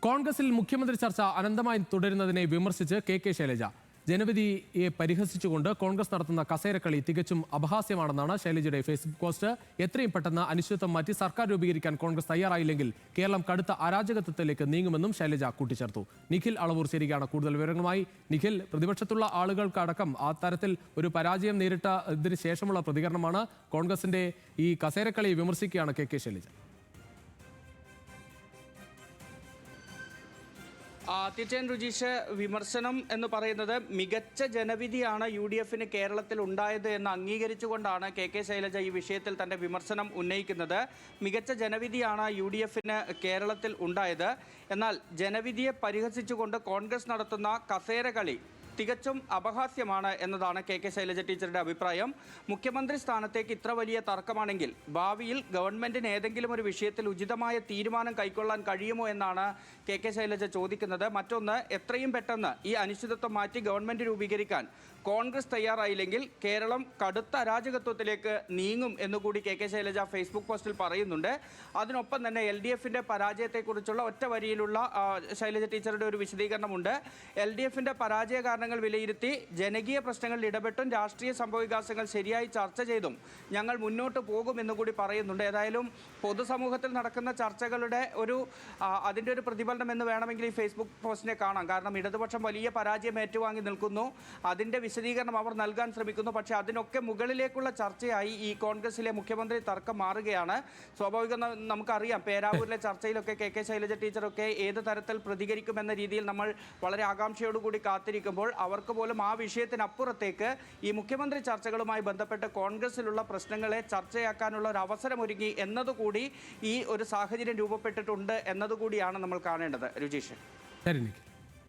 കോൺഗ്രസിൽ മുഖ്യമന്ത്രി ചർച്ച അനന്തമായി തുടരുന്നതിനെ വിമർശിച്ച് കെ ശൈലജ. ജനവിധിയെ പരിഹസിച്ചുകൊണ്ട് കോൺഗ്രസ് നടത്തുന്ന കസേരക്കളി തികച്ചും അപഹാസ്യമാണെന്നാണ് ശൈലജയുടെ ഫേസ്ബുക്ക് പോസ്റ്റ്. എത്രയും പെട്ടെന്ന് അനിശ്ചിതത്വം മാറ്റി സർക്കാർ രൂപീകരിക്കാൻ കോൺഗ്രസ് തയ്യാറായില്ലെങ്കിൽ കേരളം കടുത്ത അരാജകത്വത്തിലേക്ക് നീങ്ങുമെന്നും ശൈലജ കൂട്ടിച്ചേർത്തു. നിഖിൽ അളവൂർ ശരിയാണ് കൂടുതൽ വിവരങ്ങളുമായി. നിഖിൽ, പ്രതിപക്ഷത്തുള്ള ആളുകൾക്കടക്കം ആ തരത്തിൽ ഒരു പരാജയം നേരിട്ടതിന് ശേഷമുള്ള പ്രതികരണമാണ്. കോൺഗ്രസിന്റെ ഈ കസേരക്കളി വിമർശിക്കുകയാണ് കെ ശൈലജ. തീർച്ചയായും രുചീഷ്, വിമർശനം എന്ന് പറയുന്നത് മികച്ച ജനവിധിയാണ് UDFന് കേരളത്തിൽ ഉണ്ടായത് എന്ന് അംഗീകരിച്ചുകൊണ്ടാണ് കെ ശൈലജ ഈ വിഷയത്തിൽ തന്റെ വിമർശനം ഉന്നയിക്കുന്നത്. മികച്ച ജനവിധിയാണ് UDFന് കേരളത്തിൽ ഉണ്ടായത്. എന്നാൽ ജനവിധിയെ പരിഹസിച്ചുകൊണ്ട് കോൺഗ്രസ് നടത്തുന്ന കസേരകളി തികച്ചും അപഹാസ്യമാണ് എന്നതാണ് കെ ശൈലജ ടീച്ചറുടെ അഭിപ്രായം. മുഖ്യമന്ത്രി സ്ഥാനത്തേക്ക് ഇത്ര വലിയ തർക്കമാണെങ്കിൽ ഭാവിയിൽ ഗവൺമെന്റിന് ഏതെങ്കിലും ഒരു വിഷയത്തിൽ ഉചിതമായ തീരുമാനം കൈക്കൊള്ളാൻ കഴിയുമോ എന്നാണ് കെ ശൈലജ ചോദിക്കുന്നത്. മറ്റൊന്ന്, എത്രയും പെട്ടെന്ന് ഈ അനിശ്ചിതത്വം മാറ്റി ഗവൺമെന്റ് രൂപീകരിക്കാൻ കോൺഗ്രസ് തയ്യാറായില്ലെങ്കിൽ കേരളം കടുത്ത അരാജകത്വത്തിലേക്ക് നീങ്ങും എന്നുകൂടി കെ ശൈലജ ഫേസ്ബുക്ക് പോസ്റ്റിൽ പറയുന്നുണ്ട്. അതിനൊപ്പം തന്നെ LDFന്റെ പരാജയത്തെക്കുറിച്ചുള്ള ഒറ്റ വരിയിലുള്ള ശൈലജ ടീച്ചറുടെ ഒരു വിശദീകരണമുണ്ട്. LDFന്റെ പരാജയ കാരണങ്ങൾ വിലയിരുത്തി ജനകീയ പ്രശ്നങ്ങളിൽ ഇടപെട്ടും രാഷ്ട്രീയ സംഭവവികാസങ്ങൾ ശരിയായി ചർച്ച ചെയ്തും ഞങ്ങൾ മുന്നോട്ട് പോകുമെന്ന് കൂടി പറയുന്നുണ്ട്. ഏതായാലും പൊതുസമൂഹത്തിൽ നടക്കുന്ന ചർച്ചകളുടെ അതിൻ്റെ ഒരു പ്രതിഫലനം എന്ന് വേണമെങ്കിൽ ഈ ഫേസ്ബുക്ക് പോസ്റ്റിനെ കാണാം. കാരണം ഇടതുപക്ഷം വലിയ പരാജയം ഏറ്റുവാങ്ങി നിൽക്കുന്നു, അതിൻ്റെ വിശദീകരണം അവർ നൽകാൻ ശ്രമിക്കുന്നു. പക്ഷേ അതിനൊക്കെ മുകളിലേക്കുള്ള ചർച്ചയായി ഈ കോൺഗ്രസിലെ മുഖ്യമന്ത്രി തർക്കം മാറുകയാണ്. സ്വാഭാവികം നമുക്കറിയാം, പേരാവൂരിലെ ചർച്ചയിലൊക്കെ കെ ശൈലജ ടീച്ചറൊക്കെ ഏത് തരത്തിൽ പ്രതികരിക്കുമെന്ന രീതിയിൽ നമ്മൾ വളരെ ആകാംക്ഷയോടുകൂടി കാത്തിരിക്കുമ്പോൾ അവർക്ക് പോലും ആ വിഷയത്തിനപ്പുറത്തേക്ക് ഈ മുഖ്യമന്ത്രി ചർച്ചകളുമായി ബന്ധപ്പെട്ട് കോൺഗ്രസിലുള്ള പ്രശ്നങ്ങളെ ചർച്ചയാക്കാനുള്ള ഒരു അവസരമൊരുങ്ങി എന്നതുകൂടി ഈ ഒരു സാഹചര്യം രൂപപ്പെട്ടിട്ടുണ്ട് എന്നതുകൂടിയാണ് നമ്മൾ കാണേണ്ടത്. രുചീഷ്. ശരി.